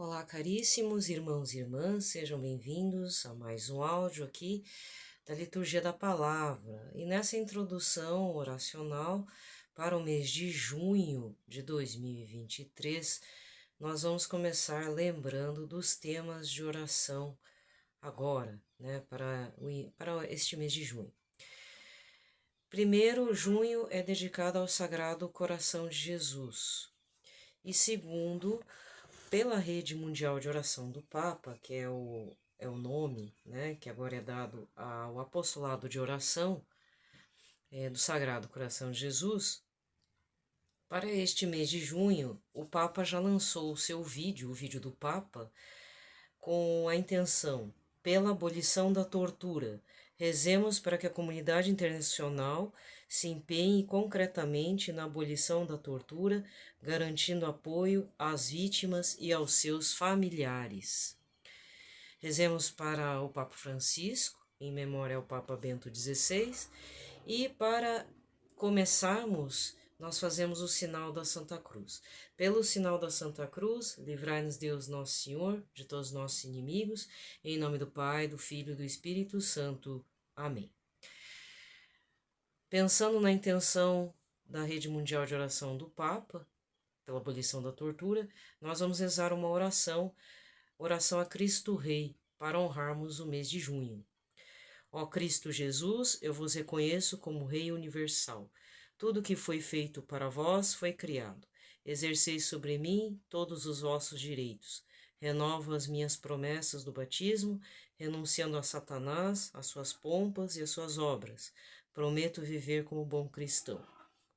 Olá, caríssimos irmãos e irmãs, sejam bem-vindos a mais um áudio aqui da Liturgia da Palavra. E nessa introdução oracional para o mês de junho de 2023, nós vamos começar lembrando dos temas de oração agora, para este mês de junho. Primeiro, junho é dedicado ao Sagrado Coração de Jesus. E segundo, pela Rede Mundial de Oração do Papa, que é o nome, que agora é dado ao Apostolado de Oração do Sagrado Coração de Jesus, para este mês de junho, o Papa já lançou o seu vídeo, o vídeo do Papa, com a intenção, pela abolição da tortura. Rezemos para que a comunidade internacional se empenhe concretamente na abolição da tortura, garantindo apoio às vítimas e aos seus familiares. Rezemos para o Papa Francisco, em memória ao Papa Bento XVI, e para começarmos, nós fazemos o sinal da Santa Cruz. Pelo sinal da Santa Cruz, livrai-nos Deus Nosso Senhor de todos os nossos inimigos, em nome do Pai, do Filho e do Espírito Santo. Amém. Pensando na intenção da Rede Mundial de Oração do Papa, pela abolição da tortura, nós vamos rezar uma oração a Cristo Rei, para honrarmos o mês de junho. Ó Cristo Jesus, eu vos reconheço como Rei universal. Tudo que foi feito para vós foi criado. Exerceis sobre mim todos os vossos direitos. Renovo as minhas promessas do batismo, renunciando a Satanás, às suas pompas e às suas obras. Prometo viver como bom cristão.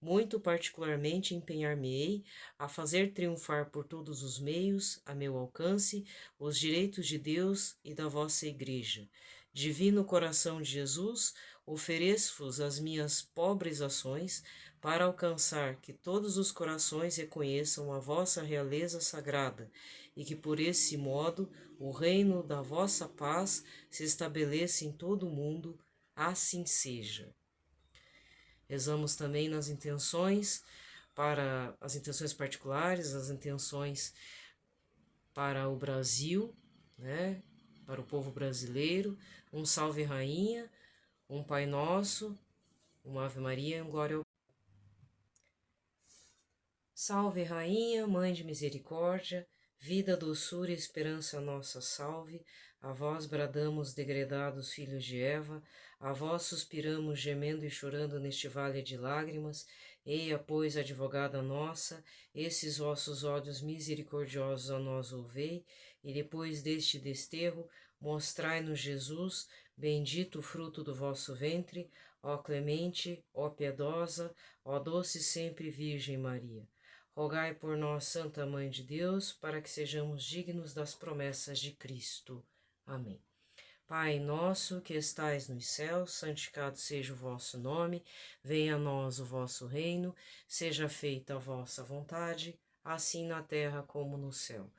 Muito particularmente empenhar-me-ei a fazer triunfar por todos os meios, a meu alcance, os direitos de Deus e da vossa Igreja. Divino coração de Jesus, ofereço-vos as minhas pobres ações para alcançar que todos os corações reconheçam a vossa realeza sagrada e que por esse modo o reino da vossa paz se estabeleça em todo o mundo. Assim seja. Rezamos também nas intenções, para as intenções particulares, as intenções para o Brasil, para o povo brasileiro, um Salve Rainha, um Pai Nosso, uma Ave Maria e um Glória ao Salve Rainha, Mãe de Misericórdia, vida, doçura e esperança nossa salve, a vós bradamos degredados filhos de Eva, a vós suspiramos gemendo e chorando neste vale de lágrimas, eia, pois, advogada nossa, esses vossos ódios misericordiosos a nós ouvei, e depois deste desterro, mostrai-nos Jesus, bendito o fruto do vosso ventre, ó clemente, ó piedosa, ó doce sempre Virgem Maria. Rogai por nós, Santa Mãe de Deus, para que sejamos dignos das promessas de Cristo. Amém. Pai nosso que estais nos céus, santificado seja o vosso nome, venha a nós o vosso reino, seja feita a vossa vontade, assim na terra como no céu.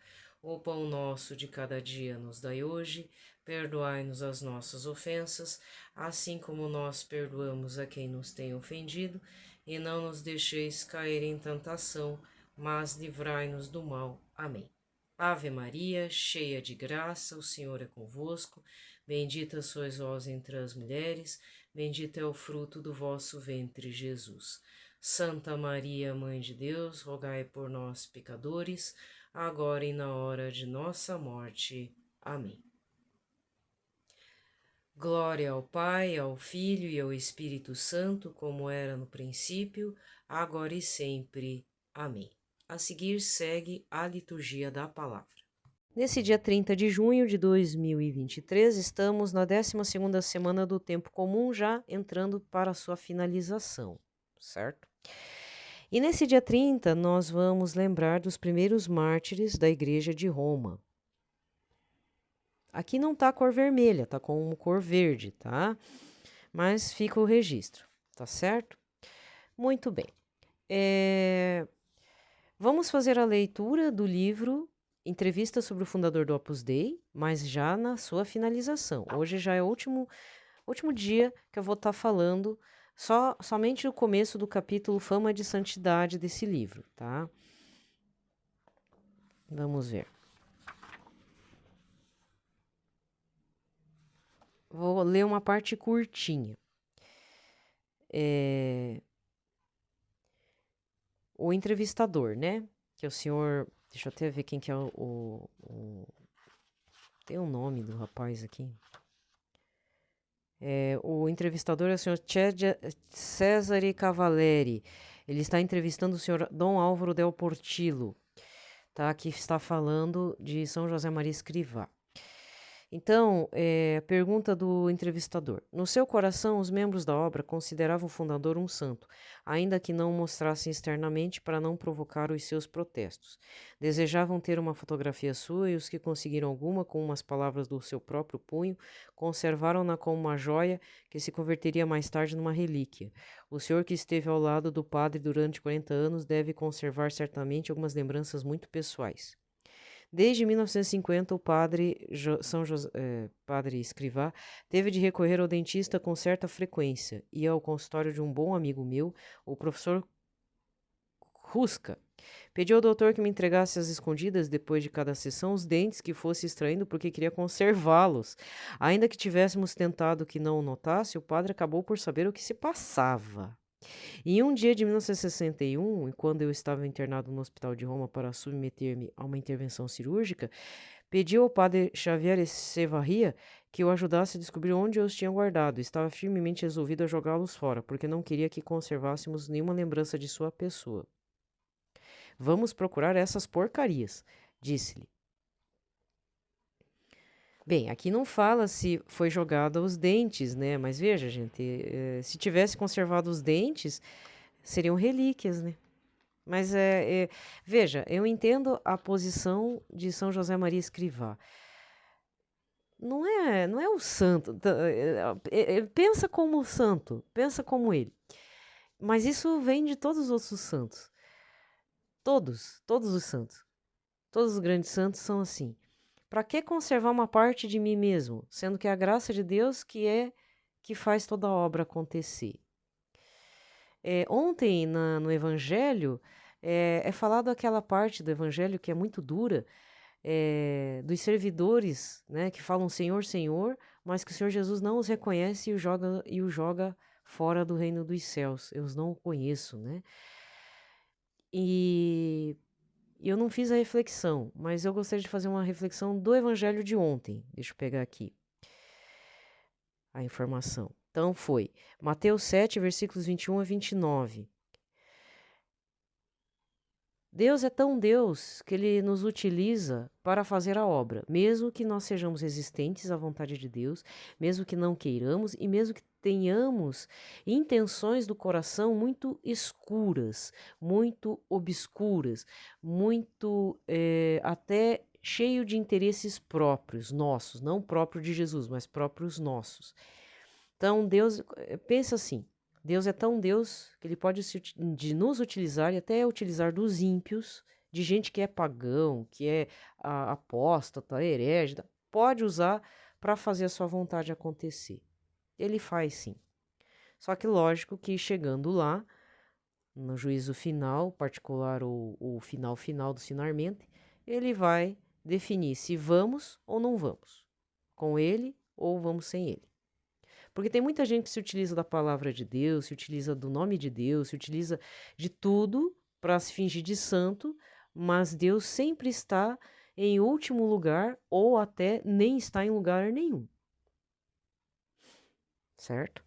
O pão nosso de cada dia nos dai hoje, perdoai-nos as nossas ofensas, assim como nós perdoamos a quem nos tem ofendido, e não nos deixeis cair em tentação, mas livrai-nos do mal. Amém. Ave Maria, cheia de graça, o Senhor é convosco, bendita sois vós entre as mulheres, bendito é o fruto do vosso ventre, Jesus. Santa Maria, Mãe de Deus, rogai por nós, pecadores, agora e na hora de nossa morte. Amém. Glória ao Pai, ao Filho e ao Espírito Santo, como era no princípio, agora e sempre. Amém. A seguir segue a liturgia da palavra. Nesse dia 30 de junho de 2023, estamos na 12ª semana do tempo comum, já entrando para a sua finalização, certo? E nesse dia 30, nós vamos lembrar dos primeiros mártires da Igreja de Roma. Aqui não tá cor vermelha, tá com cor verde, tá? Mas fica o registro, tá certo? Muito bem. Vamos fazer a leitura do livro Entrevista sobre o fundador do Opus Dei, mas já na sua finalização. Hoje já é o último dia que eu vou estar falando somente o começo do capítulo Fama de Santidade desse livro, tá? Vamos ver. vou ler uma parte curtinha. O entrevistador, né? Que é o senhor. Deixa eu até ver quem que é tem um nome do rapaz aqui. O entrevistador é o senhor Cesare Cavalieri. Ele está entrevistando o senhor Dom Álvaro del Portillo, tá? Que está falando de São José Maria Escrivá. Então, pergunta do entrevistador. No seu coração, os membros da obra consideravam o fundador um santo, ainda que não o mostrassem externamente para não provocar os seus protestos. Desejavam ter uma fotografia sua e os que conseguiram alguma, com umas palavras do seu próprio punho, conservaram-na como uma joia que se converteria mais tarde numa relíquia. O senhor que esteve ao lado do padre durante 40 anos deve conservar certamente algumas lembranças muito pessoais. Desde 1950, o padre padre Escrivá teve de recorrer ao dentista com certa frequência. Ia ao consultório de um bom amigo meu, o professor Rusca. Pediu ao doutor que me entregasse às escondidas, depois de cada sessão, os dentes que fosse extraindo porque queria conservá-los. Ainda que tivéssemos tentado que não o notasse, o padre acabou por saber o que se passava. Em um dia de 1961, quando eu estava internado no Hospital de Roma para submeter-me a uma intervenção cirúrgica, pedi ao padre Xavier Echevarria que o ajudasse a descobrir onde eu os tinha guardado. Estava firmemente resolvido a jogá-los fora, porque não queria que conservássemos nenhuma lembrança de sua pessoa. Vamos procurar essas porcarias, disse-lhe. Bem, aqui não fala se foi jogado os dentes, né? Mas veja, gente, se tivesse conservado os dentes, seriam relíquias, né? Mas veja, eu entendo a posição de São José Maria Escrivá. Não é o santo. Pensa como o santo, pensa como ele. Mas isso vem de todos os outros santos. Todos os santos. Todos os grandes santos são assim. Para que conservar uma parte de mim mesmo, sendo que é a graça de Deus que faz toda a obra acontecer? Ontem, no Evangelho, é falado aquela parte do Evangelho que é muito dura, dos servidores, né, que falam Senhor, Senhor, mas que o Senhor Jesus não os reconhece e o joga fora do reino dos céus. Eu os não conheço, né? E eu não fiz a reflexão, mas eu gostaria de fazer uma reflexão do Evangelho de ontem. Deixa eu pegar aqui a informação. Então foi Mateus 7, versículos 21 a 29. Deus é tão Deus que Ele nos utiliza para fazer a obra, mesmo que nós sejamos resistentes à vontade de Deus, mesmo que não queiramos e mesmo que tenhamos intenções do coração muito escuras, muito obscuras, muito até cheio de interesses próprios, nossos, não próprio de Jesus, mas próprios nossos. Então Deus, pensa assim, Deus é tão Deus que Ele pode de nos utilizar e até utilizar dos ímpios, de gente que é pagão, que é apóstata, herege, pode usar para fazer a sua vontade acontecer. Ele faz sim. Só que lógico que chegando lá, no juízo final, particular ou o final do sinarmente, ele vai definir se vamos ou não vamos, com ele ou vamos sem ele. Porque tem muita gente que se utiliza da palavra de Deus, se utiliza do nome de Deus, se utiliza de tudo para se fingir de santo, mas Deus sempre está em último lugar ou até nem está em lugar nenhum. Certo?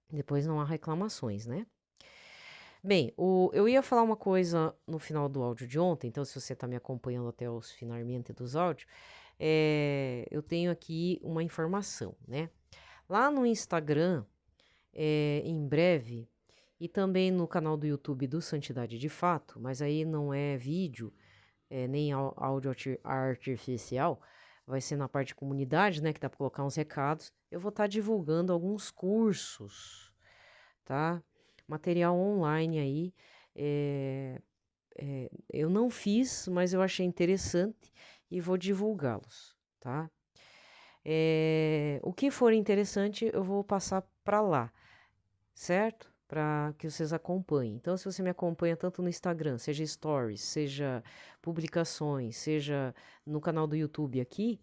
Depois não há reclamações, né? Bem, eu ia falar uma coisa no final do áudio de ontem, então se você está me acompanhando até os finalmente dos áudios, eu tenho aqui uma informação, né? Lá no Instagram, em breve, e também no canal do YouTube do Santidade de Fato, mas aí não é vídeo, nem áudio artificial, vai ser na parte de comunidade, né, que dá para colocar uns recados. Eu vou estar divulgando alguns cursos, tá? Material online aí. Eu não fiz, mas eu achei interessante e vou divulgá-los, tá? O que for interessante, eu vou passar para lá, certo? Para que vocês acompanhem. Então, se você me acompanha tanto no Instagram, seja stories, seja publicações, seja no canal do YouTube aqui,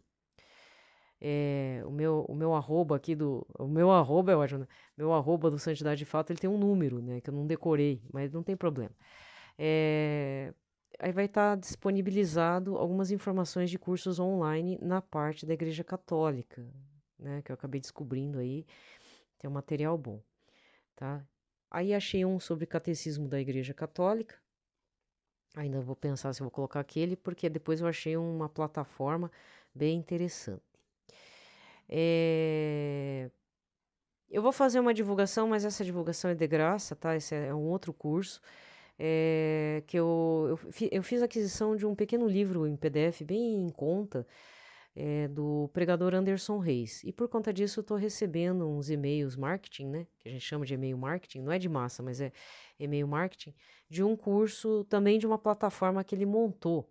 o meu arroba aqui o meu arroba é ótimo, né? Meu arroba do Santidade de Fato, ele tem um número, né? Que eu não decorei, mas não tem problema. É, aí vai estar disponibilizado algumas informações de cursos online na parte da Igreja Católica, né? Que eu acabei descobrindo aí. Tem um material bom, tá? Aí achei um sobre catecismo da Igreja Católica. Ainda vou pensar se eu vou colocar aquele, porque depois eu achei uma plataforma bem interessante. Eu vou fazer uma divulgação, mas essa divulgação é de graça, tá? Esse é um outro curso. Que eu fiz aquisição de um pequeno livro em PDF bem em conta, do pregador Anderson Reis. E por conta disso eu estou recebendo uns e-mails marketing, né? Que a gente chama de e-mail marketing, não é de massa, mas é e-mail marketing, de um curso também de uma plataforma que ele montou.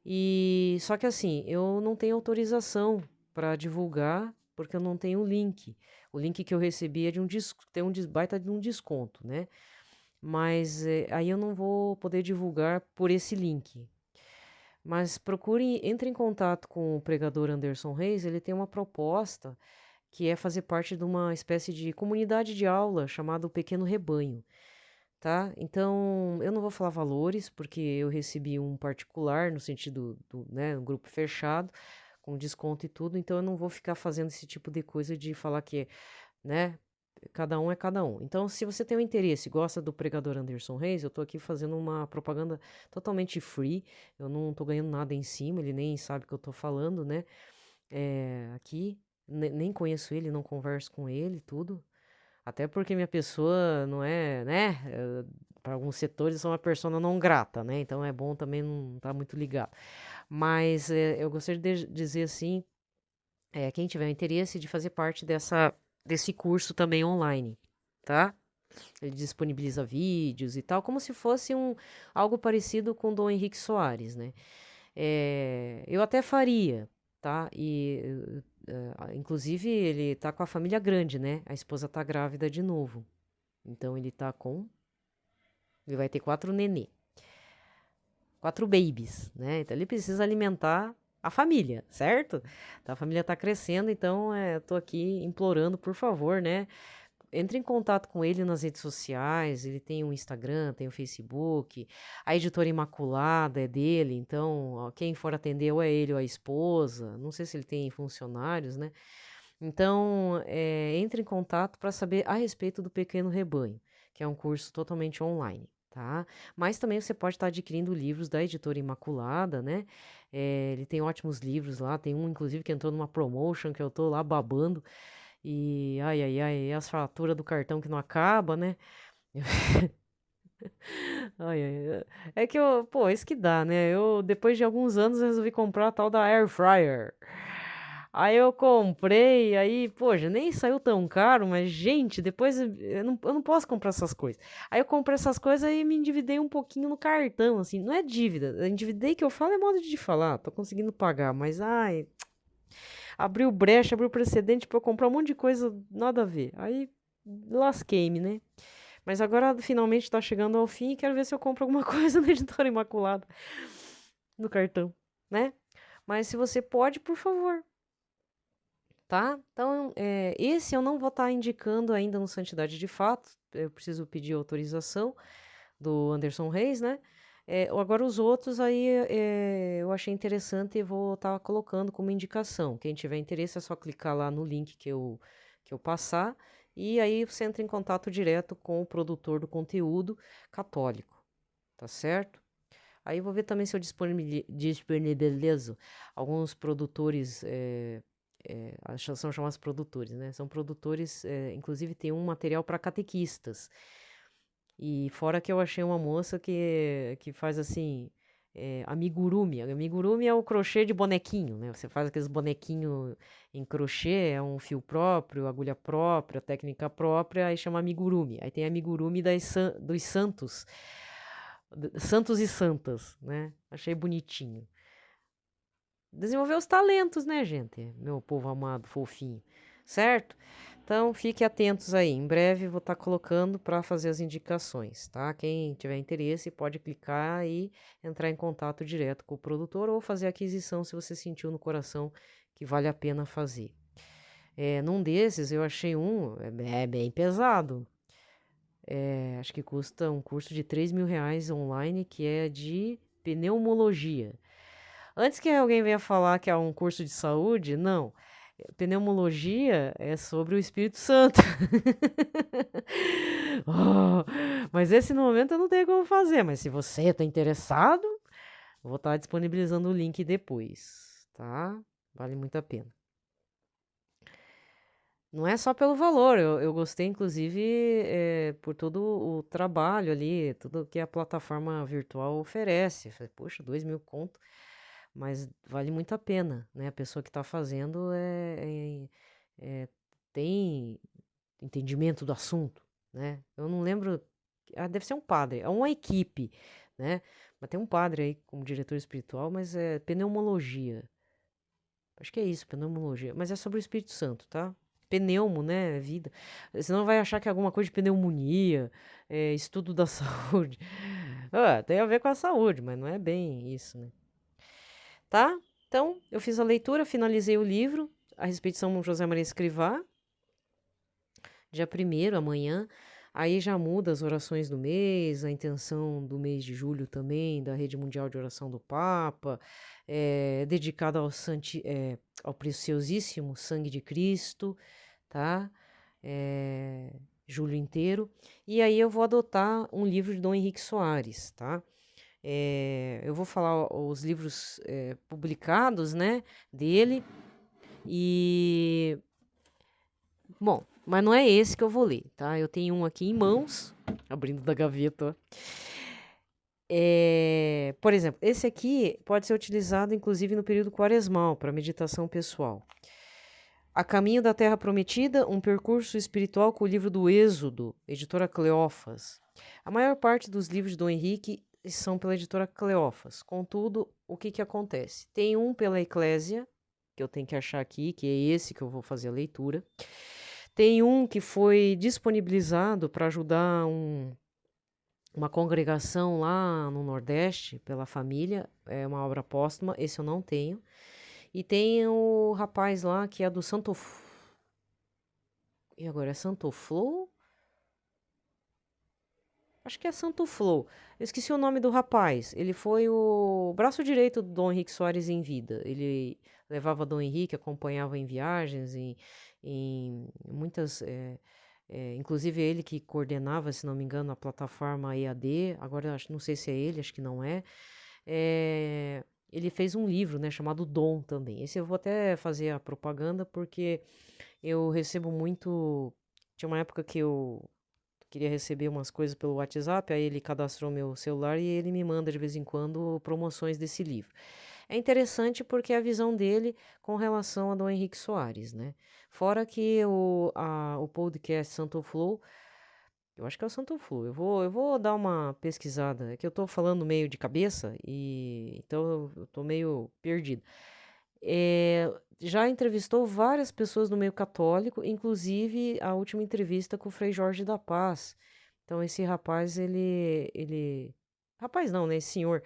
E só que assim, eu não tenho autorização para divulgar, porque eu não tenho o link. O link que eu recebi é de tem um baita de um desconto, né? Mas aí eu não vou poder divulgar por esse link. Mas entre em contato com o pregador Anderson Reis, ele tem uma proposta que é fazer parte de uma espécie de comunidade de aula chamada o Pequeno Rebanho, tá? Então, eu não vou falar valores, porque eu recebi um particular, no sentido né, um grupo fechado, com desconto e tudo, então eu não vou ficar fazendo esse tipo de coisa de falar que, né, cada um é cada um. Então, se você tem um interesse, gosta do pregador Anderson Reis, eu tô aqui fazendo uma propaganda totalmente free, eu não tô ganhando nada em cima, ele nem sabe o que eu tô falando, né? Aqui, nem conheço ele, não converso com ele, tudo. Até porque minha pessoa não é, né? Para alguns setores eu sou uma persona não grata, né? Então é bom também não estar muito ligado. Mas eu gostaria de dizer assim, quem tiver interesse de fazer parte desse curso também online, tá? Ele disponibiliza vídeos e tal, como se fosse algo parecido com o Dom Henrique Soares, né? Eu até faria, tá? Inclusive, ele tá com a família grande, né? A esposa tá grávida de novo. Então, ele vai ter 4 nenê. 4 babies, né? Então, ele precisa alimentar a família, certo? Então, a família tá crescendo, então, tô aqui implorando, por favor, né? Entre em contato com ele nas redes sociais, ele tem um Instagram, tem um Facebook, a Editora Imaculada é dele, então ó, quem for atender ou é ele ou a esposa, não sei se ele tem funcionários, né? Então, entre em contato para saber a respeito do Pequeno Rebanho, que é um curso totalmente online, tá? Mas também você pode estar adquirindo livros da Editora Imaculada, né? Ele tem ótimos livros lá, tem um inclusive que entrou numa promotion que eu tô lá babando, e ai, ai, ai, as faturas do cartão que não acaba, né? Ai, ai, é que isso que dá, né? Eu, depois de alguns anos, resolvi comprar a tal da Air Fryer. Aí eu comprei, aí, poxa, nem saiu tão caro, mas, gente, depois eu não posso comprar essas coisas. Aí eu comprei essas coisas e me endividei um pouquinho no cartão, assim, não é dívida. Endividei que eu falo é modo de falar, tô conseguindo pagar, mas, ai, abriu brecha, abriu precedente pra eu comprar um monte de coisa nada a ver. Aí lasquei-me, né? Mas agora finalmente tá chegando ao fim e quero ver se eu compro alguma coisa na Editora Imaculada no cartão, né? Mas se você pode, por favor, tá? Então, esse eu não vou estar indicando ainda no Santidade de Fato. Eu preciso pedir autorização do Anderson Reis, né? Agora os outros aí eu achei interessante e vou estar colocando como indicação. Quem tiver interesse é só clicar lá no link que eu passar e aí você entra em contato direto com o produtor do conteúdo católico, tá certo? Aí eu vou ver também se eu disponibilizo alguns produtores, são chamados produtores, né? São produtores, inclusive tem um material para catequistas. E fora que eu achei uma moça que faz assim, amigurumi. Amigurumi é o crochê de bonequinho, né? Você faz aqueles bonequinhos em crochê, é um fio próprio, agulha própria, técnica própria, aí chama amigurumi. Aí tem amigurumi dos santos, santos e santas, né? Achei bonitinho. Desenvolver os talentos, né, gente? Meu povo amado, fofinho. certo? Então, fiquem atentos aí. Em breve vou estar colocando para fazer as indicações, tá? Quem tiver interesse pode clicar e entrar em contato direto com o produtor ou fazer a aquisição se você sentiu no coração que vale a pena fazer. Num desses eu achei é bem pesado. Acho que custa um curso de R$ 3.000 online, que é de pneumologia. Antes que alguém venha falar que é um curso de saúde, não. Pneumologia é sobre o Espírito Santo. Oh, mas esse no momento eu não tenho como fazer, mas se você está interessado, eu vou estar disponibilizando o link depois, tá? Vale muito a pena. Não é só pelo valor, eu gostei, inclusive, por todo o trabalho ali, tudo que a plataforma virtual oferece. Falei, poxa, 2.000 conto, mas vale muito a pena, né? A pessoa que está fazendo é, tem entendimento do assunto, né? Eu não lembro, deve ser um padre, é uma equipe, né? Mas tem um padre aí como diretor espiritual, mas é pneumologia. Acho que é isso, pneumologia. Mas é sobre o Espírito Santo, tá? Pneumo, né? Vida. Senão vai achar que é alguma coisa de pneumonia, estudo da saúde. Tem a ver com a saúde, mas não é bem isso, né? Tá? Então, eu fiz a leitura, finalizei o livro, A respeito de São José Maria Escrivá, dia 1º, amanhã. Aí já muda as orações do mês, a intenção do mês de julho também, da Rede Mundial de Oração do Papa, dedicada ao preciosíssimo sangue de Cristo, tá? Julho inteiro. E aí eu vou adotar um livro de Dom Henrique Soares, tá? Eu vou falar os livros publicados, né, dele. E bom, mas não é esse que eu vou ler, tá? Eu tenho um aqui em mãos, abrindo da gaveta. Por exemplo, esse aqui pode ser utilizado inclusive no período quaresmal para meditação pessoal. A Caminho da Terra Prometida, um percurso espiritual com o livro do Êxodo, editora Cleófas. A maior parte dos livros do Henrique são pela editora Cleófas. Contudo, o que acontece? Tem um pela Eclésia, que eu tenho que achar aqui, que é esse que eu vou fazer a leitura. Tem um que foi disponibilizado para ajudar uma congregação lá no Nordeste, pela família, é uma obra póstuma, esse eu não tenho. E tem o rapaz lá que é do Santo... E agora é Santo Flow? Acho que é Santo Flow. Eu esqueci o nome do rapaz. Ele foi o braço direito do Dom Henrique Soares em vida. Ele levava Dom Henrique, acompanhava em viagens, em muitas... inclusive ele que coordenava, se não me engano, a plataforma EAD. Agora, não sei se é ele, acho que não é. Ele fez um livro, né, chamado Dom também. Esse eu vou até fazer a propaganda, porque eu recebo muito... Tinha uma época que eu queria receber umas coisas pelo WhatsApp, aí ele cadastrou meu celular e ele me manda de vez em quando promoções desse livro. É interessante porque é a visão dele com relação a Dom Henrique Soares, né? Fora que o podcast Santo Flow, eu acho que é o Santo Flow, eu vou dar uma pesquisada, é que eu tô falando meio de cabeça e então eu tô meio perdido. Já entrevistou várias pessoas do meio católico, inclusive a última entrevista com o Frei Jorge da Paz. Então, esse rapaz, Rapaz não, né? Esse senhor,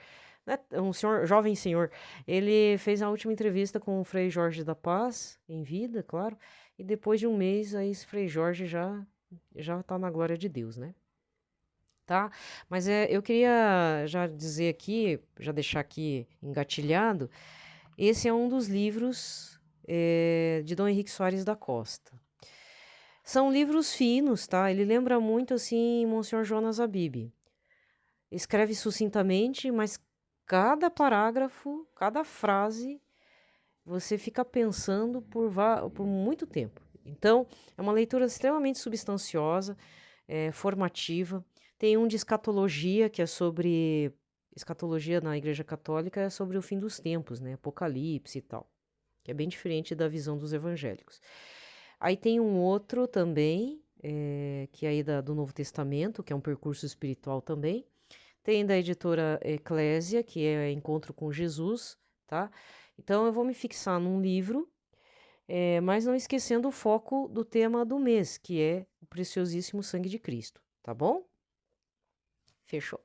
né? Um senhor, jovem senhor. Ele fez a última entrevista com o Frei Jorge da Paz, em vida, claro. E depois de um mês, aí esse Frei Jorge já tá na glória de Deus, né? Tá? Mas eu queria já dizer aqui, já deixar aqui engatilhado, esse é um dos livros de Dom Henrique Soares da Costa. São livros finos, tá? Ele lembra muito, assim, Monsenhor Jonas Abib. Escreve sucintamente, mas cada parágrafo, cada frase, você fica pensando por muito tempo. Então, é uma leitura extremamente substanciosa, formativa. Tem um de escatologia, que é sobre... Escatologia na Igreja Católica é sobre o fim dos tempos, né? Apocalipse e tal. Que é bem diferente da visão dos evangélicos. Aí tem um outro também, que é aí do Novo Testamento, que é um percurso espiritual também. Tem da editora Eclésia, que é Encontro com Jesus, tá? Então eu vou me fixar num livro mas não esquecendo o foco do tema do mês, que é o preciosíssimo sangue de Cristo, tá bom? Fechou.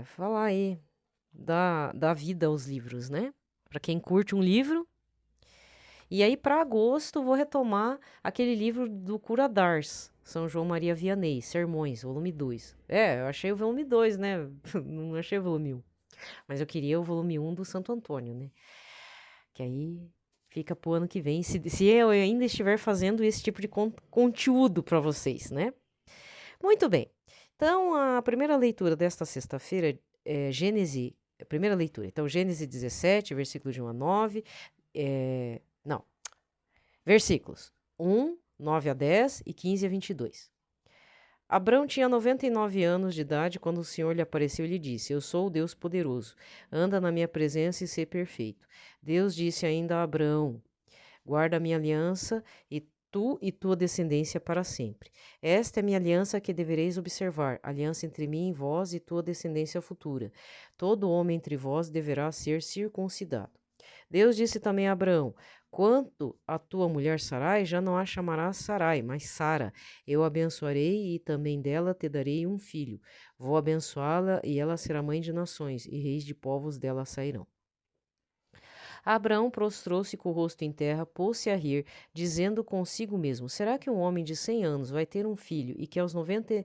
Falar aí da vida aos livros, né? Para quem curte um livro. E aí, para agosto, vou retomar aquele livro do Cura d'Ars, São João Maria Vianney, Sermões, volume 2. Eu achei o volume 2, né? Não achei o volume 1. Mas eu queria o volume 1 do Santo Antônio, né? Que aí fica pro ano que vem, se eu ainda estiver fazendo esse tipo de conteúdo para vocês, né? Muito bem. Então, a primeira leitura desta sexta-feira é Gênesis, a primeira leitura. Então, Gênesis 17, versículo de 1 a 9. Não, versículos 1, 9 a 10 e 15 a 22. Abrão tinha 99 anos de idade quando o Senhor lhe apareceu e lhe disse: Eu sou o Deus poderoso. Anda na minha presença e sê perfeito. Deus disse ainda a Abrão: Guarda a minha aliança e tu e tua descendência para sempre. Esta é minha aliança que devereis observar, aliança entre mim e vós e tua descendência futura. Todo homem entre vós deverá ser circuncidado. Deus disse também a Abraão: Quanto à tua mulher Sarai, já não a chamarás Sarai, mas Sara. Eu a abençoarei e também dela te darei um filho. Vou abençoá-la e ela será mãe de nações, e reis de povos dela sairão. Abraão prostrou-se com o rosto em terra, pôs-se a rir, dizendo consigo mesmo: Será que um homem de 100 anos vai ter um filho e que aos 90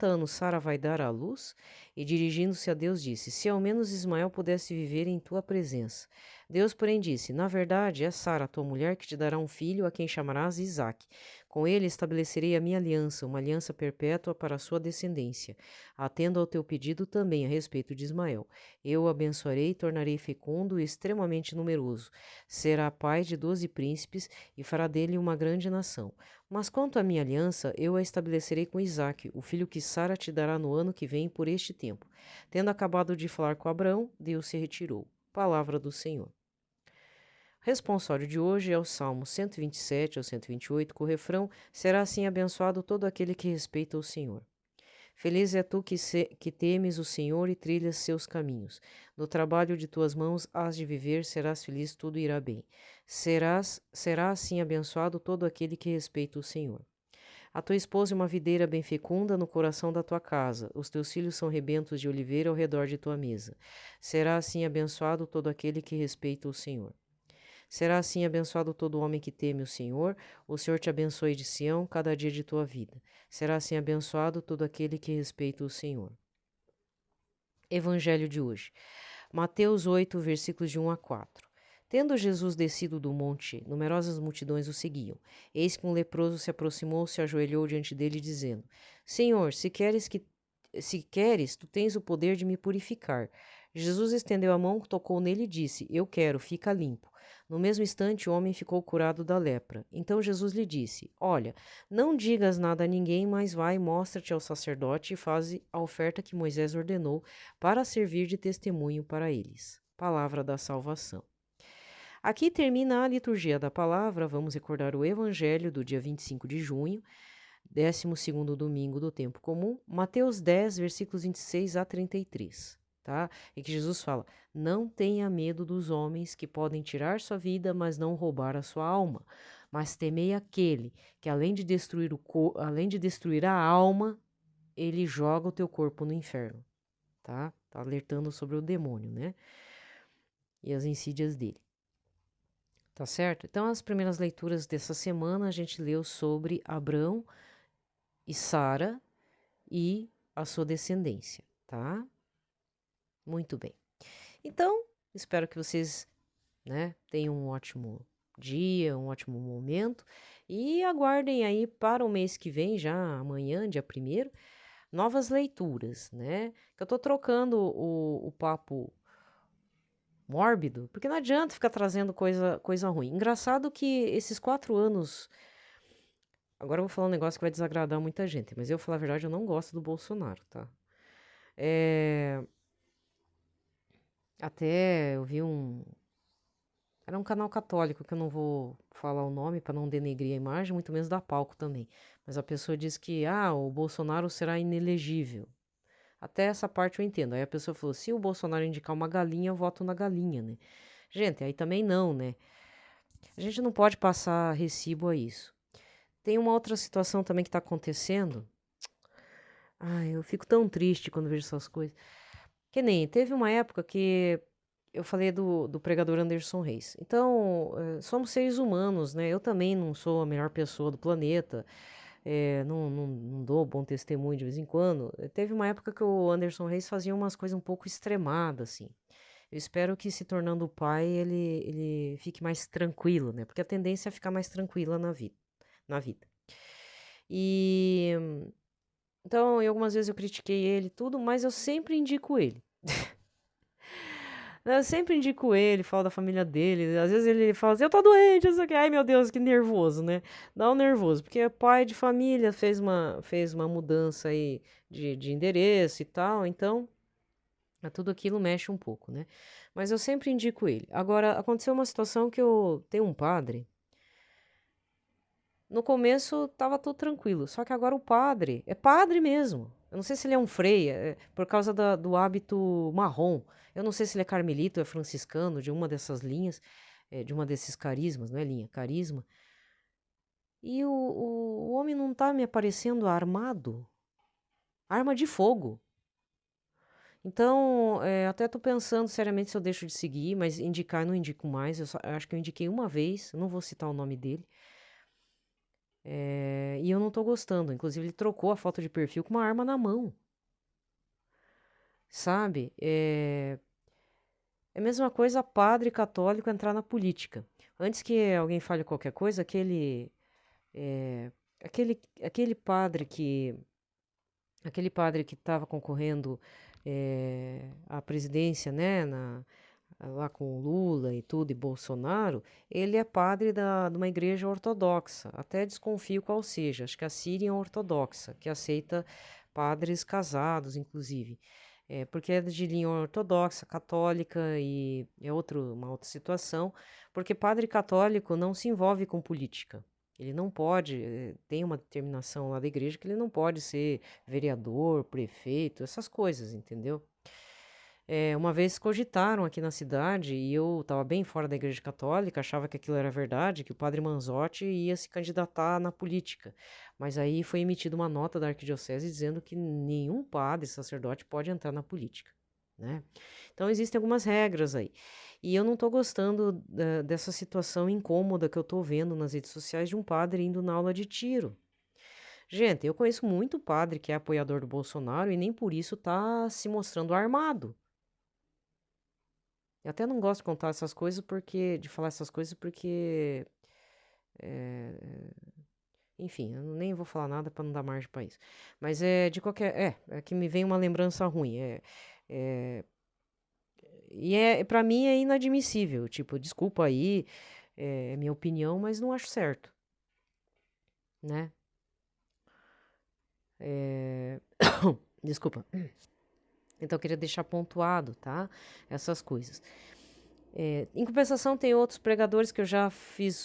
anos Sara vai dar à luz? E dirigindo-se a Deus disse: Se ao menos Ismael pudesse viver em tua presença. Deus, porém, disse: Na verdade, é Sara, tua mulher, que te dará um filho, a quem chamarás Isaque. Com ele estabelecerei a minha aliança, uma aliança perpétua para a sua descendência. Atendo ao teu pedido também a respeito de Ismael. Eu o abençoarei e tornarei fecundo e extremamente numeroso. Será pai de 12 príncipes e fará dele uma grande nação. Mas quanto à minha aliança, eu a estabelecerei com Isaque, o filho que Sara te dará no ano que vem por este tempo. Tendo acabado de falar com Abraão, Deus se retirou. Palavra do Senhor. O responsório de hoje é o Salmo 127 ao 128, com o refrão: Será assim abençoado todo aquele que respeita o Senhor. Feliz é tu que temes o Senhor e trilhas seus caminhos. No trabalho de tuas mãos hás de viver, serás feliz, tudo irá bem. Será assim abençoado todo aquele que respeita o Senhor. A tua esposa é uma videira bem fecunda no coração da tua casa. Os teus filhos são rebentos de oliveira ao redor de tua mesa. Será assim abençoado todo aquele que respeita o Senhor. Será assim abençoado todo homem que teme o Senhor te abençoe de Sião cada dia de tua vida. Será assim abençoado todo aquele que respeita o Senhor. Evangelho de hoje. Mateus 8, versículos de 1 a 4. Tendo Jesus descido do monte, numerosas multidões o seguiam. Eis que um leproso se aproximou, se ajoelhou diante dele, dizendo: Senhor, se queres, tu tens o poder de me purificar. Jesus estendeu a mão, tocou nele e disse: Eu quero, fica limpo. No mesmo instante, o homem ficou curado da lepra. Então Jesus lhe disse: Olha, não digas nada a ninguém, mas vai, mostra-te ao sacerdote e faze a oferta que Moisés ordenou para servir de testemunho para eles. Palavra da salvação. Aqui termina a liturgia da palavra. Vamos recordar o evangelho do dia 25 de junho, 12º domingo do tempo comum, Mateus 10, versículos 26 a 33. Tá? E que Jesus fala: Não tenha medo dos homens que podem tirar sua vida, mas não roubar a sua alma. Mas temei aquele que, além de destruir a alma, ele joga o teu corpo no inferno. Tá? Tá alertando sobre o demônio, né? E as insídias dele. Tá certo? Então, as primeiras leituras dessa semana a gente leu sobre Abrão e Sara e a sua descendência, tá? Muito bem. Então, espero que vocês, né, tenham um ótimo dia, um ótimo momento e aguardem aí para o mês que vem, já amanhã, dia 1º, novas leituras, né? Que eu tô trocando o papo mórbido, porque não adianta ficar trazendo coisa ruim. Engraçado que esses 4 anos... Agora eu vou falar um negócio que vai desagradar muita gente, mas eu, falar a verdade, eu não gosto do Bolsonaro, tá? Até eu vi Era um canal católico, que eu não vou falar o nome para não denegrir a imagem, muito menos dar palco também. Mas a pessoa diz que, o Bolsonaro será inelegível. Até essa parte eu entendo. Aí a pessoa falou: se o Bolsonaro indicar uma galinha, eu voto na galinha, né? Gente, aí também não, né? A gente não pode passar recibo a isso. Tem uma outra situação também que está acontecendo. Ai, eu fico tão triste quando vejo essas coisas. Que nem, teve uma época que eu falei do pregador Anderson Reis. Então, somos seres humanos, né? Eu também não sou a melhor pessoa do planeta, não dou bom testemunho de vez em quando. Teve uma época que o Anderson Reis fazia umas coisas um pouco extremadas, assim. Eu espero que, se tornando pai, ele fique mais tranquilo, né? Porque a tendência é ficar mais tranquila na vida. E então, algumas vezes eu critiquei ele e tudo, mas eu sempre indico ele. Eu sempre indico ele, falo da família dele. Às vezes ele fala assim, eu tô doente, não sei o que. Ai, meu Deus, que nervoso, né? Dá um nervoso, porque é pai de família, fez uma mudança aí de endereço e tal, então tudo aquilo mexe um pouco, né? Mas eu sempre indico ele. Agora, aconteceu uma situação que eu tenho um padre. No começo tava tudo tranquilo, só que agora o padre é padre mesmo. Eu não sei se ele é um frei, por causa do hábito marrom. Eu não sei se ele é carmelita ou é franciscano, de uma dessas linhas, de uma desses carismas, não é linha, carisma. E o homem não tá me aparecendo armado, arma de fogo. Então, até tô pensando seriamente se eu deixo de seguir, mas indicar eu não indico mais. Eu acho que eu indiquei uma vez, não vou citar o nome dele. E eu não tô gostando. Inclusive, ele trocou a foto de perfil com uma arma na mão. Sabe? É a mesma coisa padre católico entrar na política. Antes que alguém fale qualquer coisa, é, aquele padre que estava concorrendo à presidência, né, lá com o Lula e tudo, e Bolsonaro, ele é padre de uma igreja ortodoxa. Até desconfio qual seja, acho que a Síria ortodoxa, que aceita padres casados, inclusive. Porque é de linha ortodoxa, católica, e é uma outra situação, porque padre católico não se envolve com política. Ele não pode, tem uma determinação lá da igreja que ele não pode ser vereador, prefeito, essas coisas, entendeu? Uma vez cogitaram aqui na cidade e eu estava bem fora da igreja católica, achava que aquilo era verdade, que o padre Manzotti ia se candidatar na política. Mas aí foi emitida uma nota da arquidiocese dizendo que nenhum padre, sacerdote pode entrar na política, né? Então existem algumas regras aí. E eu não estou gostando dessa situação incômoda que eu estou vendo nas redes sociais de um padre indo na aula de tiro. Gente, eu conheço muito padre que é apoiador do Bolsonaro e nem por isso está se mostrando armado. Eu até não gosto de contar essas coisas de falar essas coisas porque, é, enfim, eu nem vou falar nada para não dar margem para isso. Mas é que me vem uma lembrança ruim. Para mim é inadmissível. Tipo, desculpa aí, é minha opinião, mas não acho certo, né? É, desculpa. Então eu queria deixar pontuado, tá? Essas coisas. Em compensação, tem outros pregadores que eu já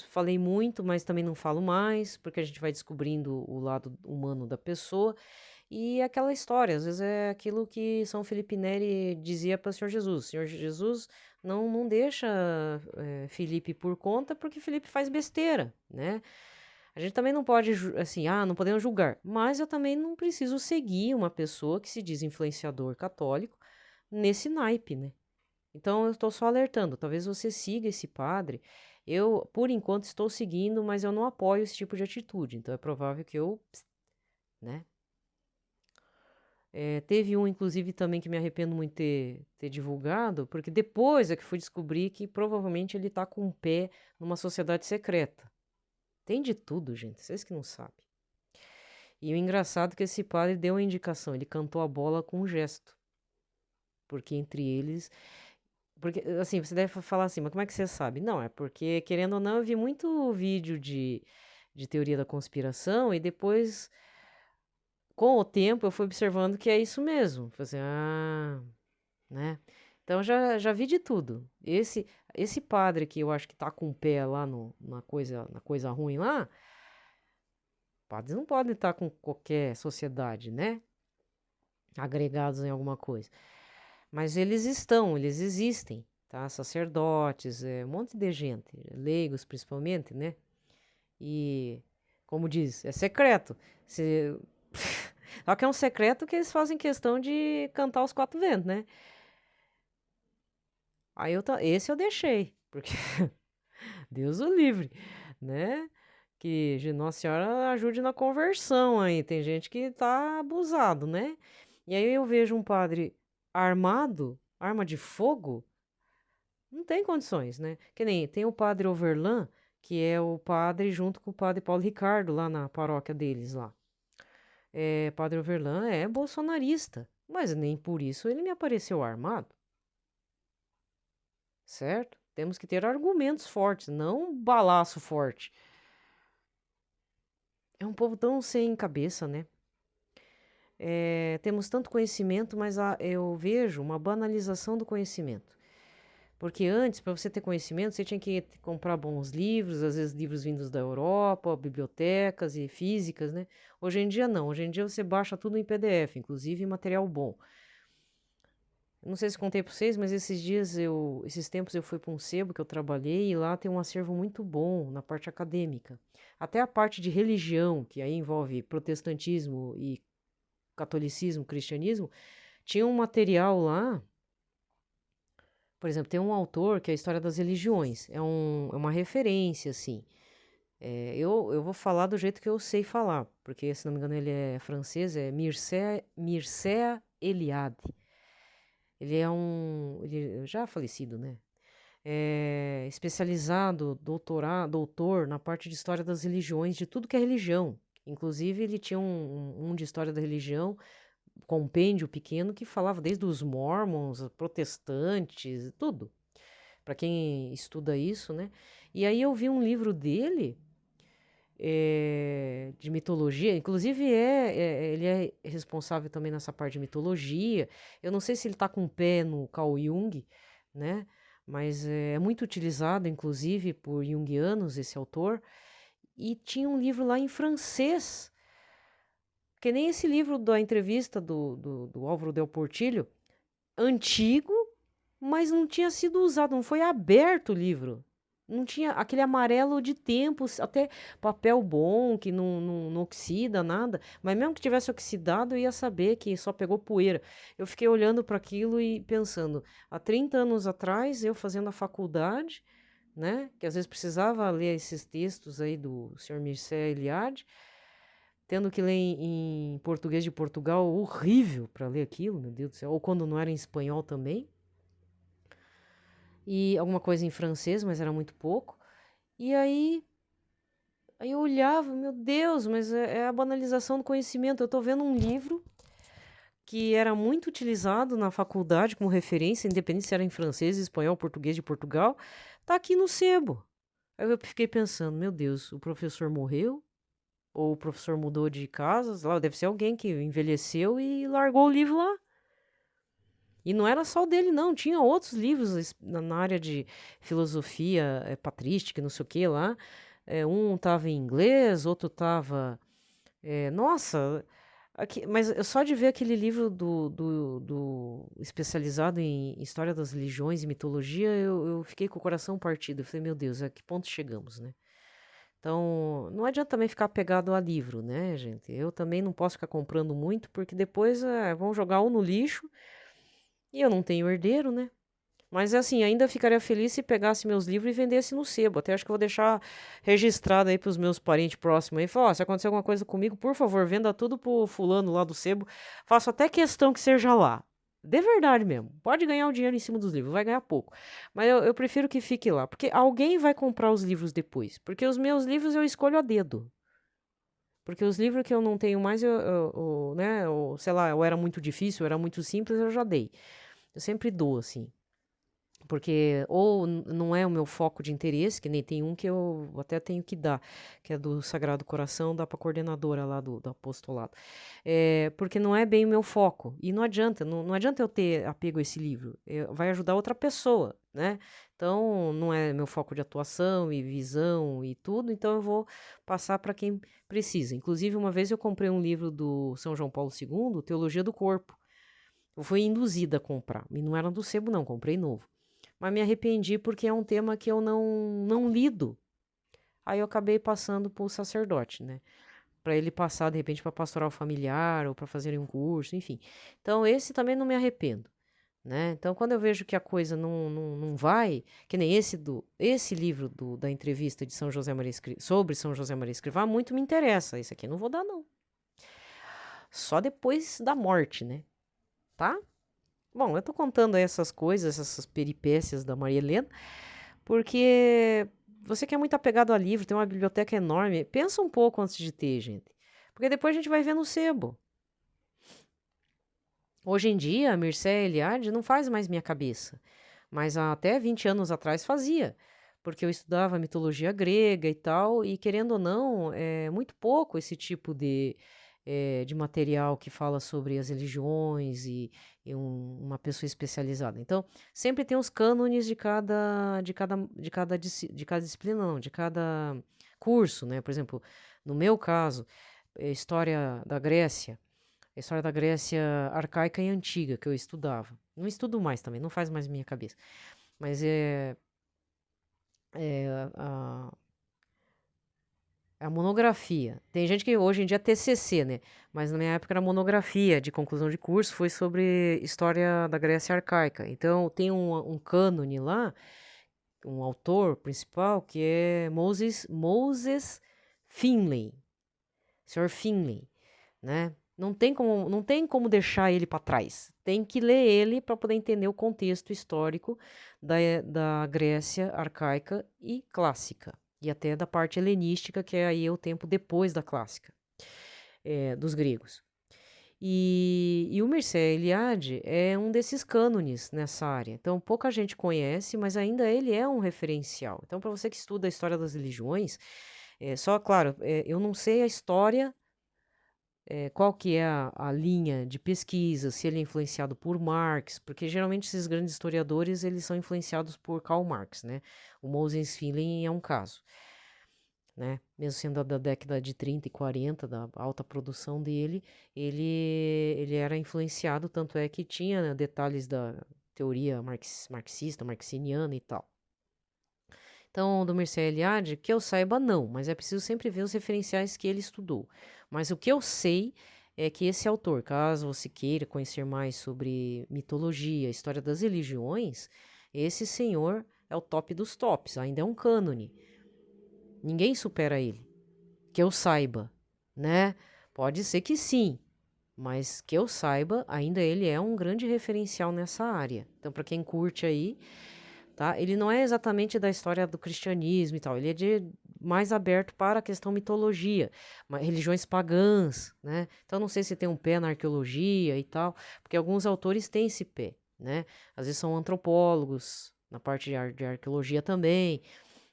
falei muito, mas também não falo mais, porque a gente vai descobrindo o lado humano da pessoa. E aquela história, às vezes é aquilo que São Felipe Neri dizia para o Senhor Jesus. Senhor Jesus não deixa Felipe por conta, porque Felipe faz besteira, né? A gente também não pode, assim, não podemos julgar, mas eu também não preciso seguir uma pessoa que se diz influenciador católico nesse naipe, né? Então eu estou só alertando, talvez você siga esse padre. Eu, por enquanto, estou seguindo, mas eu não apoio esse tipo de atitude. Então é provável que né? Teve um, inclusive, também que me arrependo muito de ter divulgado, porque depois é que fui descobrir que provavelmente ele está com um pé numa sociedade secreta. Tem de tudo, gente, vocês que não sabem. E o engraçado é que esse padre deu uma indicação, ele cantou a bola com um gesto. Porque entre eles. Porque, assim, você deve falar assim, mas como é que você sabe? Não, é porque, querendo ou não, eu vi muito vídeo de teoria da conspiração e depois, com o tempo, eu fui observando que é isso mesmo. Falei assim, né? Então já vi de tudo. Esse padre que eu acho que tá com o pé lá na coisa ruim lá, padres não podem estar com qualquer sociedade, né? Agregados em alguma coisa. Mas eles existem. tá? Sacerdotes, um monte de gente, leigos principalmente, né? E, como diz, é secreto. Se... Só que é um secreto que eles fazem questão de cantar os quatro ventos, né? Aí esse eu deixei, porque Deus o livre, né? Que Nossa Senhora ajude na conversão aí. Tem gente que tá abusado, né? E aí eu vejo um padre armado, arma de fogo, não tem condições, né? Que nem tem o padre Overlan, que é o padre junto com o padre Paulo Ricardo lá na paróquia deles lá. Padre Overlan é bolsonarista, mas nem por isso ele me apareceu armado, certo? Temos que ter argumentos fortes, não um balaço forte. É um povo tão sem cabeça, né? Temos tanto conhecimento, mas eu vejo uma banalização do conhecimento. Porque antes, para você ter conhecimento, você tinha que comprar bons livros, às vezes livros vindos da Europa, bibliotecas e físicas, né? Hoje em dia não, hoje em dia você baixa tudo em PDF, inclusive em material bom. Não sei se contei para vocês, mas esses tempos eu fui para um sebo que eu trabalhei e lá tem um acervo muito bom na parte acadêmica. Até a parte de religião, que aí envolve protestantismo e catolicismo, cristianismo, tinha um material lá. Por exemplo, tem um autor que é a História das Religiões. É uma referência, assim. Eu vou falar do jeito que eu sei falar, porque, se não me engano, ele é francês, é Mircea Eliade. Ele é já falecido, né? É especializado, doutor na parte de História das Religiões, de tudo que é religião. Inclusive, ele tinha um de História da Religião, compêndio pequeno, que falava desde os mormons, protestantes, tudo. Para quem estuda isso, né? E aí eu vi um livro dele de mitologia, inclusive ele é responsável também nessa parte de mitologia. Eu não sei se ele está com o pé no Carl Jung, né? Mas é muito utilizado, inclusive, por junguianos, esse autor. E tinha um livro lá em francês, que nem esse livro da entrevista do Álvaro Del Portillo, antigo, mas não tinha sido usado, não foi aberto o livro. Não tinha aquele amarelo de tempos, até papel bom, que não oxida nada. Mas mesmo que tivesse oxidado, eu ia saber que só pegou poeira. Eu fiquei olhando para aquilo e pensando, há 30 anos atrás, eu fazendo a faculdade, né? Que às vezes precisava ler esses textos aí do Sr. Mircea Eliade, tendo que ler em português de Portugal, horrível para ler aquilo, meu Deus do céu. Ou quando não era em espanhol também. E alguma coisa em francês, mas era muito pouco. E aí eu olhava, meu Deus, mas é a banalização do conhecimento. Eu estou vendo um livro que era muito utilizado na faculdade como referência, independente se era em francês, espanhol, português de Portugal, tá aqui no sebo. Aí eu fiquei pensando, meu Deus, o professor morreu? Ou o professor mudou de casa? Lá, deve ser alguém que envelheceu e largou o livro lá. E não era só o dele, não. Tinha outros livros na área de filosofia patrística, não sei o que lá. Um estava em inglês, outro estava. Nossa, mas só de ver aquele livro do especializado em história das religiões e mitologia, eu fiquei com o coração partido. Eu falei, meu Deus, a que ponto chegamos, né? Então, não adianta também ficar pegado a livro, né, gente? Eu também não posso ficar comprando muito, porque depois vão jogar um no lixo. E eu não tenho herdeiro, né? Mas assim, ainda ficaria feliz se pegasse meus livros e vendesse no sebo. Até acho que eu vou deixar registrado aí pros meus parentes próximos aí. Falar, ó, se acontecer alguma coisa comigo, por favor, venda tudo pro fulano lá do sebo. Faço até questão que seja lá. De verdade mesmo. Pode ganhar o dinheiro em cima dos livros, vai ganhar pouco. Mas eu prefiro que fique lá. Porque alguém vai comprar os livros depois. Porque os meus livros eu escolho a dedo. Porque os livros que eu não tenho mais, né, sei lá, ou era muito difícil, ou era muito simples, eu já dei. Eu sempre dou, assim. Porque ou não é o meu foco de interesse, que nem tem um que eu até tenho que dar, que é do Sagrado Coração, dá para coordenadora lá do apostolado. Porque não é bem o meu foco. E não adianta, não adianta eu ter apego a esse livro. Vai ajudar outra pessoa, né? Então, não é meu foco de atuação e visão e tudo, então eu vou passar para quem precisa. Inclusive, uma vez eu comprei um livro do São João Paulo II, Teologia do Corpo. Eu fui induzida a comprar. E não era do sebo, não, comprei novo. mas me arrependi porque é um tema que eu não lido. Aí eu acabei passando para o sacerdote, né? Para ele passar, de repente, para pastoral familiar ou para fazer um curso, enfim. Então, esse também não me arrependo, né? Então, quando eu vejo que a coisa não vai, que nem esse livro da entrevista de São José Maria sobre São José Maria Escrivá, muito me interessa. Esse aqui eu não vou dar, não. Só depois da morte, né? Tá? Bom, eu tô contando essas coisas, essas peripécias da Maria Helena, porque você que é muito apegado a livro, tem uma biblioteca enorme, pensa um pouco antes de ter, gente. Porque depois a gente vai ver no sebo. Hoje em dia, a Mircea Eliade não faz mais minha cabeça, mas há até 20 anos atrás fazia, porque eu estudava mitologia grega e tal, e querendo ou não, é muito pouco esse tipo de material que fala sobre as religiões e uma pessoa especializada. Então, sempre tem os cânones de cada disciplina, não, de cada curso, né? Por exemplo, no meu caso, história da Grécia. A história da Grécia arcaica e antiga que eu estudava. Não estudo mais também, não faz mais minha cabeça. Mas é a, a monografia. Tem gente que hoje em dia é TCC, né? Mas na minha época era monografia de conclusão de curso, foi sobre história da Grécia arcaica. Então tem um cânone lá, um autor principal, que é Moses Finley, Sr. Finley, né? Não tem como deixar ele para trás. Tem que ler ele para poder entender o contexto histórico da Grécia arcaica e clássica. E até da parte helenística, que é aí o tempo depois da clássica, dos gregos. E o Mircea Eliade é um desses cânones nessa área. Então, pouca gente conhece, mas ainda ele é um referencial. Então, para você que estuda a história das religiões, claro, eu não sei a história qual que é a linha de pesquisa, se ele é influenciado por Marx, porque geralmente esses grandes historiadores eles são influenciados por Karl Marx, né? O Moses Finley é um caso, né? Mesmo sendo da década de 30 e 40, da alta produção dele, ele era influenciado, tanto é que tinha, né, detalhes da teoria marxista, marxiniana e tal. Então, do Mircea Eliade, que eu saiba, não, mas é preciso sempre ver os referenciais que ele estudou. Mas o que eu sei é que esse autor, caso você queira conhecer mais sobre mitologia, história das religiões, esse senhor é o top dos tops, ainda é um cânone. Ninguém supera ele, que eu saiba, né? Pode ser que sim, mas que eu saiba, ainda ele é um grande referencial nessa área. Então, para quem curte aí, tá? Ele não é exatamente da história do cristianismo e tal, ele é mais aberto para a questão mitologia, religiões pagãs, né? Então não sei se tem um pé na arqueologia e tal, porque alguns autores têm esse pé, né? Às vezes são antropólogos, na parte de arqueologia também,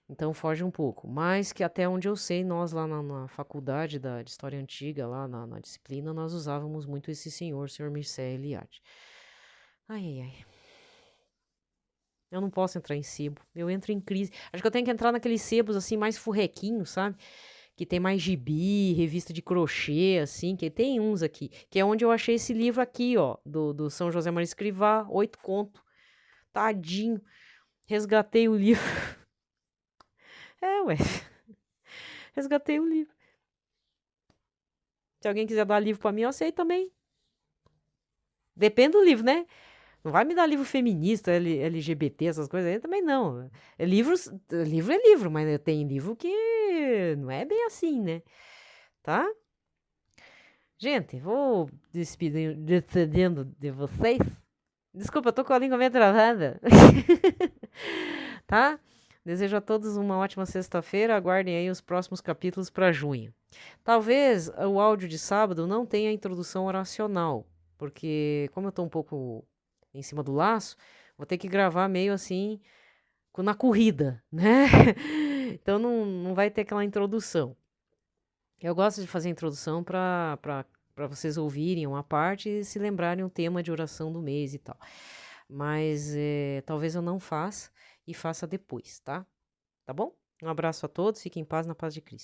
então foge um pouco. Mas que até onde eu sei, nós lá na faculdade de História Antiga, lá na disciplina, nós usávamos muito esse senhor Mircea Eliade. Ai, ai, ai. Eu não posso entrar em sebo. Eu entro em crise. Acho que eu tenho que entrar naqueles sebos assim mais furrequinhos, sabe? Que tem mais gibi, revista de crochê, assim, que tem uns aqui. Que é onde eu achei esse livro aqui, ó, do São José Maria Escrivá, 8 conto. Tadinho. Resgatei o livro. Ué. Resgatei o livro. Se alguém quiser dar livro pra mim, eu aceito também. Depende do livro, né? Não vai me dar livro feminista, LGBT, essas coisas aí também não. Livro é livro, mas tem livro que não é bem assim, né? Tá? Gente, vou despedindo de vocês. Desculpa, eu tô com a língua meio travada. Tá? Desejo a todos uma ótima sexta-feira. Aguardem aí os próximos capítulos para junho. Talvez o áudio de sábado não tenha introdução oracional, porque como eu tô um pouco em cima do laço, vou ter que gravar meio assim na corrida, né? Então não vai ter aquela introdução. Eu gosto de fazer a introdução para vocês ouvirem uma parte e se lembrarem o tema de oração do mês e tal. Mas talvez eu não faça e faça depois, tá? Tá bom? Um abraço a todos, fiquem em paz na paz de Cristo.